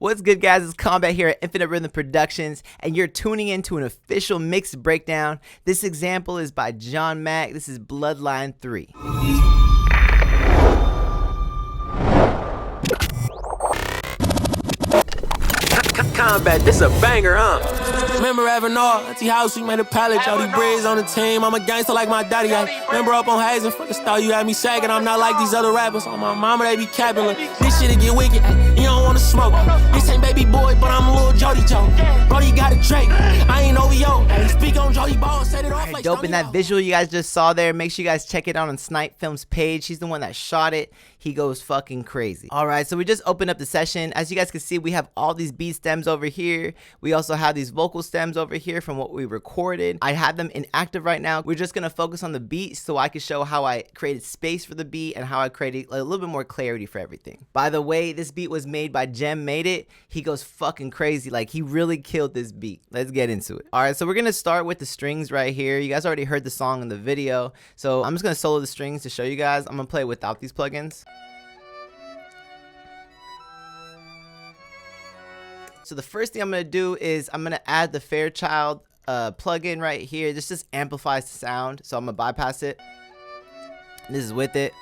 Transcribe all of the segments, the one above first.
What's good, guys? It's Kombat here at Infinite Rhythm Productions, and you're tuning into an official mixed breakdown. This example is by John Mackk. This is Bloodline 3. Kombat, this a banger, huh? Remember Avenor, Auntie House, we made a pallet. Jody Briggs on the team, I'm a gangster like my daddy. I remember up on Hazen, fuck the style, you had me sagging. I'm not like these other rappers. On my mama, they be capping. Look, this shit'll get wicked, you don't wanna smoke. This ain't baby boy, but I'm a little Jody Joe. Brody got a Drake, I ain't OVO. Speak on Jody Ball, set it off like Dope. In that visual you guys just saw there, make sure you guys check it out on Snipe Films page. He's the one that shot it. He goes fucking crazy. Alright, so we just opened up the session. As you guys can see, we have all these beat stems over here. We also have these vocal stems over here from what we recorded. I have them inactive right now. We're just gonna focus on the beat so I can show how I created space for the beat and how I created a little bit more clarity for everything. By the way, this beat was made by Jem Made It. He goes fucking crazy. Like, he really killed this beat. Let's get into it. Alright, so we're gonna start with the strings right here. You guys already heard the song in the video, so I'm just gonna solo the strings to show you guys. I'm gonna play without these plugins. So the first thing I'm going to do is I'm going to add the Fairchild plugin right here. This just amplifies the sound, so I'm going to bypass it. This is with it.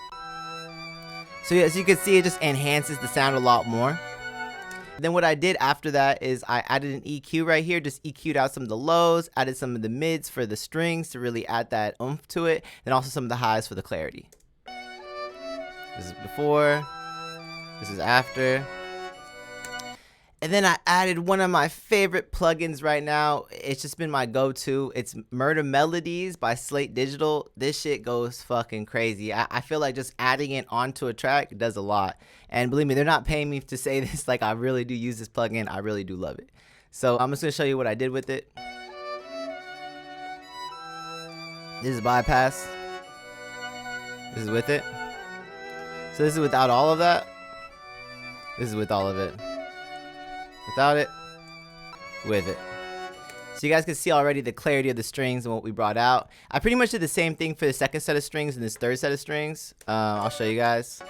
So as you can see, it just enhances the sound a lot more. Then what I did after that is I added an EQ right here, just EQ'd out some of the lows, added some of the mids for the strings to really add that oomph to it, and also some of the highs for the clarity. This is before, this is after. And then I added one of my favorite plugins right now. It's just been my go-to. It's Murder Melodies by Slate Digital. This shit goes fucking crazy. I feel like just adding it onto a track does a lot. And believe me, they're not paying me to say this. Like, I really do use this plugin. I really do love it. So I'm just going to show you what I did with it. This is bypass. This is with it. So this is without all of that. This is with all of it. Without it, with it. So you guys can see already the clarity of the strings and what we brought out. I pretty much did the same thing for the second set of strings and this third set of strings. I'll show you guys.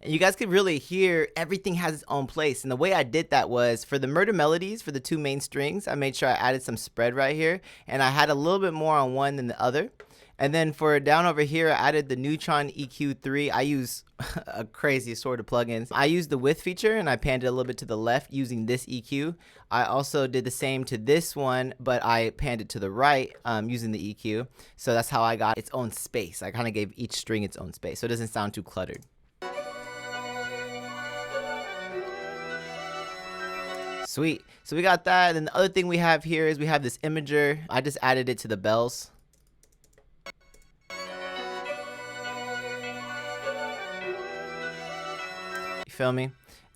And you guys can really hear everything has its own place. And the way I did that was for the Murder Melodies, for the two main strings, I made sure I added some spread right here. And I had a little bit more on one than the other. And then for down over here, I added the Neutron EQ3. I use a crazy sort of plugins. I used the width feature and I panned it a little bit to the left using this EQ. I also did the same to this one, but I panned it to the right using the EQ. So that's how I got its own space. I kind of gave each string its own space so it doesn't sound too cluttered. Sweet. So we got that. And then the other thing we have here is we have this imager. I just added it to the bells. Feel me?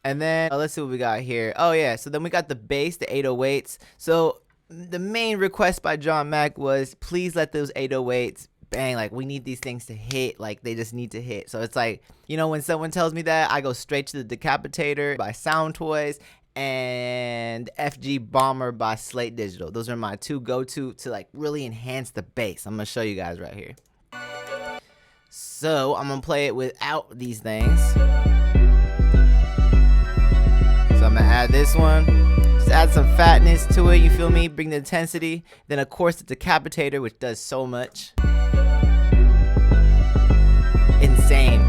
And then let's see what we got here. Oh yeah, so then we got the bass, the 808s. So the main request by John Mackk was please let those 808s bang. Like, we need these things to hit. Like, they just need to hit. So it's like, you know, when someone tells me that, I go straight to the Decapitator by Sound Toys and FG Bomber by Slate Digital. Those are my two go-to to like really enhance the bass. I'm gonna show you guys right here. So I'm gonna play it without these things. So I'm gonna add this one, just add some fatness to it, you feel me, bring the intensity. Then of course the Decapitator, which does so much. Insane.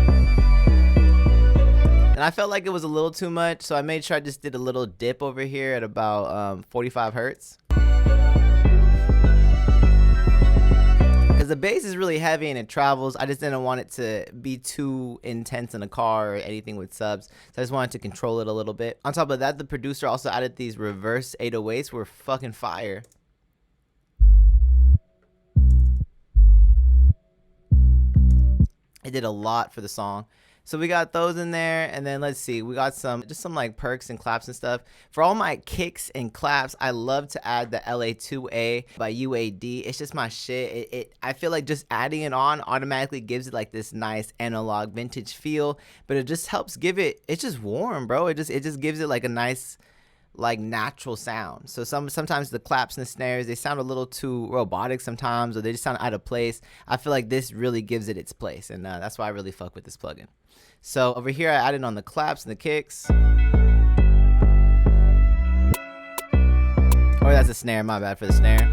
And I felt like it was a little too much, so I made sure I just did a little dip over here at about 45 hertz. Because the bass is really heavy and it travels. I just didn't want it to be too intense in a car or anything with subs. So I just wanted to control it a little bit. On top of that, the producer also added these reverse 808s. Were fucking fire. It did a lot for the song. So we got those in there, and then let's see, we got some like perks and claps and stuff. For all my kicks and claps, I love to add the LA2A by UAD. It's just my shit. I feel like just adding it on automatically gives it like this nice analog vintage feel, but it just helps give it, it's just warm, bro. It just gives it like a nice like natural sound. So sometimes the claps and the snares, they sound a little too robotic sometimes, or they just sound out of place. I feel like this really gives it its place, and that's why I really fuck with this plugin. So over here I added on the claps and the kicks. Or that's a snare, my bad for the snare.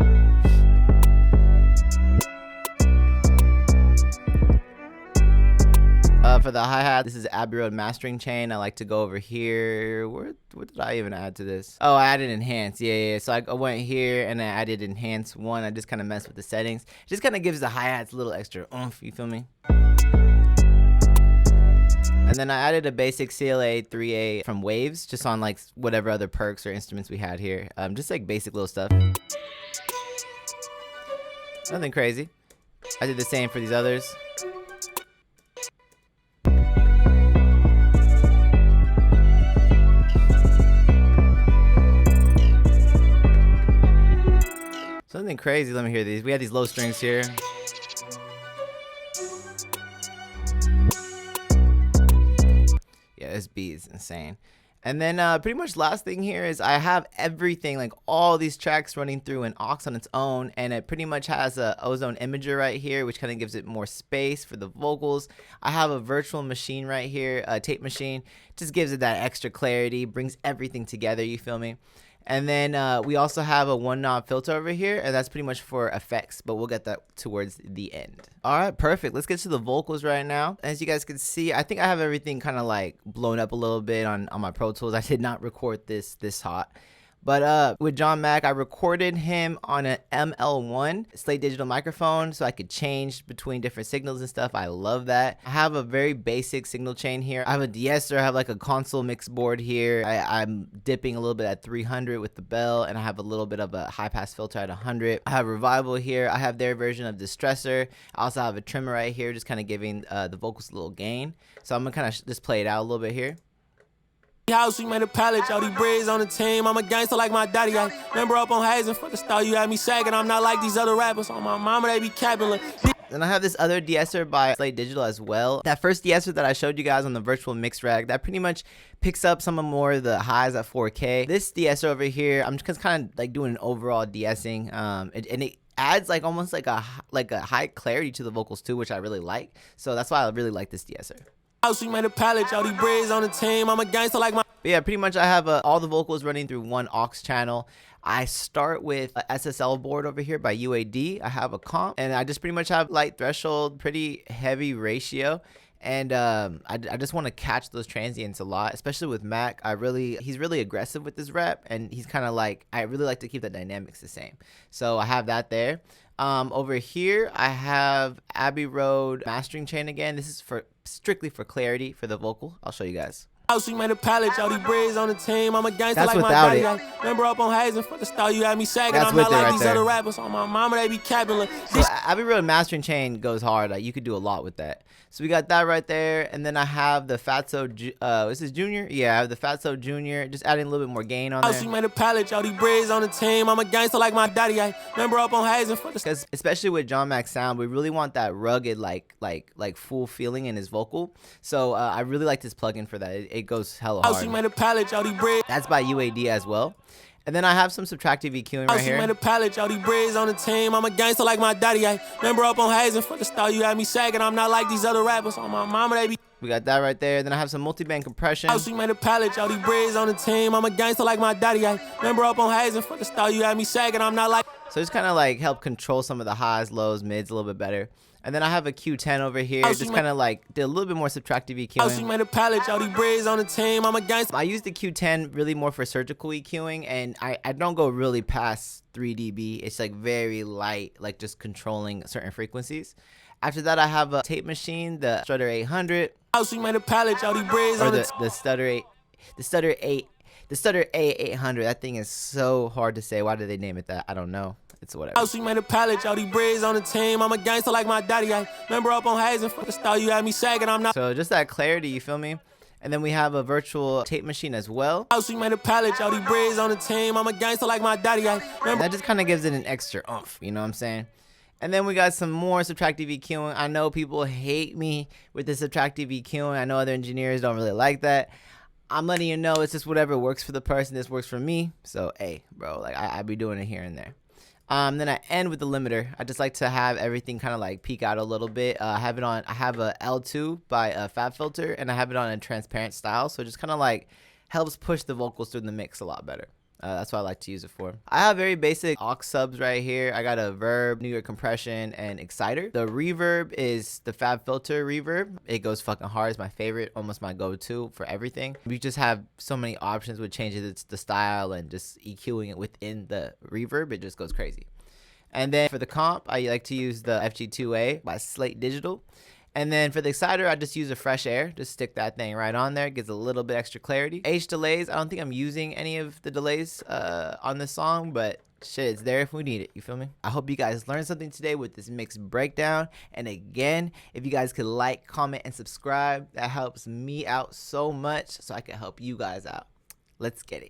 For the hi-hat, this is Abbey Road mastering chain. I like to go over here. What did I even add to this? Oh, I added enhance. Yeah. So I went here and I added enhance 1. I just kind of messed with the settings. It just kind of gives the hi-hats a little extra oomph, you feel me? And then I added a basic CLA 3A from Waves, just on like whatever other perks or instruments we had here. Just like basic little stuff. Nothing crazy. I did the same for these others. Something crazy. Let me hear these. We had these low strings here. Yeah, this beat is insane. And then pretty much last thing here is I have everything, like all these tracks running through an aux on its own, and it pretty much has a ozone imager right here, which kind of gives it more space for the vocals. I have a virtual machine right here, a tape machine, just gives it that extra clarity, brings everything together, you feel me? And then we also have a 1-knob filter over here, and that's pretty much for effects, but we'll get that towards the end. All right, perfect. Let's get to the vocals right now. As you guys can see, I think I have everything kind of like blown up a little bit on my Pro Tools. I did not record this hot. But with John Mackk, I recorded him on an ML1 Slate Digital microphone, so I could change between different signals and stuff. I love that. I have a very basic signal chain here. I have a de-esser. I have like a console mix board here. I'm dipping a little bit at 300 with the bell, and I have a little bit of a high pass filter at 100. I have Revival here. I have their version of Distressor. I also have a trimmer right here, just kind of giving the vocals a little gain. So I'm gonna kind of just play it out a little bit here. House, we made a pallet, all these braids on the team. I'm a gangster like my daddy. I remember up on Hazen for the style, you had me sagging. I'm not like these other rappers. On my mama, they be capping. Then I have this other de-esser by Slate Digital as well. That first de-esser that I showed you guys on the virtual mix rack, that pretty much picks up some of more of the highs at 4K. This de-esser over here, I'm just kind of like doing an overall de-essing, and it adds like almost like a high clarity to the vocals too, which I really like. So that's why I really like this de-esser. House, we made a pallet, all these braids on the team. I'm a gangster like my... But yeah, pretty much I have all the vocals running through one aux channel. I start with a SSL board over here by UAD. I have a comp, and I just pretty much have light threshold, pretty heavy ratio. And I just want to catch those transients a lot, especially with Mackk. He's really aggressive with his rep, and he's kind of like, I really like to keep the dynamics the same. So I have that there. Over here, I have Abbey Road mastering chain again. This is strictly for clarity for the vocal. I'll show you guys. House, we made a pallet, all these braids on the team. I'm a gangster That's like my without daddy. it. I remember up on Hazen for the style, you had me sagging. That's I'm with not it like right these there. other rappers. On my mama, they be capping. So Abbey Road mastering chain goes hard. Like, you could do a lot with that. So we got that right there, and then I have the Fatso. This is Junior. Yeah, I have the Fatso Junior. Just adding a little bit more gain on House, there. we made a pallet, all these braids on the team. I'm a gangster like my daddy. I remember up on Hazen for the... Because especially with John Mack's sound, we really want that rugged, like full feeling in his vocal. So I really like this plugin for that. It goes hella House, we hard. made a pallet, all these braids. That's by UAD as well. And then I have some subtractive EQing right House, we made here. a pallet, all these braids on the team. I'm a gangster like my daddy. I remember up on Hazen for the style, you had me sagging. I'm not like these other rappers. On my mama, they be... We got that right there. Then I have some multi-band compression. House, we made a pallet, all these braids on the team. I'm a gangster like my daddy. I remember up on Hazen for the style, you had me sagging. I'm not like... So just kind of like help control some of the highs, lows, mids a little bit better. And then I have a Q10 over here. Just kind of like did a little bit more subtractive House, we EQing. made a pallet, all these braids on the team. I'm a gangster. I use the Q10 really more for surgical EQing, and I don't go really past 3 dB. It's like very light, like just controlling certain frequencies. After that, I have a tape machine, the Stutter 800. House, we made a pallet, all these braids Or on the Stutter 800. That thing is so hard to say. Why did they name it that? I don't know. It's whatever. House, we made a pallet, all these braids on the team. I'm a gangster like my daddy. I remember up on Hazen for the style, you had me sagging. I'm not... So just that clarity, you feel me? And then we have a virtual tape machine as well. House, we made a pallet, all these braids on the team. I'm a gangster like my daddy. I remember... And that just kind of gives it an extra oomph, you know what I'm saying? And then we got some more subtractive EQing. I know people hate me with the subtractive EQing. I know other engineers don't really like that. I'm letting you know it's just whatever works for the person. This works for me. So, hey, bro, like I be doing it here and there. Then I end with the limiter. I just like to have everything kind of like peek out a little bit. I have a L2 by Fab Filter, and I have it on a transparent style. So it just kind of like helps push the vocals through the mix a lot better. That's what I like to use it for. I have very basic aux subs right here. I got a Verb, New York Compression, and Exciter. The reverb is the Fab Filter reverb. It goes fucking hard. It's my favorite, almost my go-to for everything. We just have so many options with changing the style and just EQing it within the reverb. It just goes crazy. And then for the comp, I like to use the FG2A by Slate Digital. And then for the exciter, I just use a Fresh Air. Just stick that thing right on there. It gives a little bit extra clarity. H delays, I don't think I'm using any of the delays on this song, but shit, it's there if we need it. You feel me? I hope you guys learned something today with this mix breakdown. And again, if you guys could like, comment, and subscribe, that helps me out so much so I can help you guys out. Let's get it.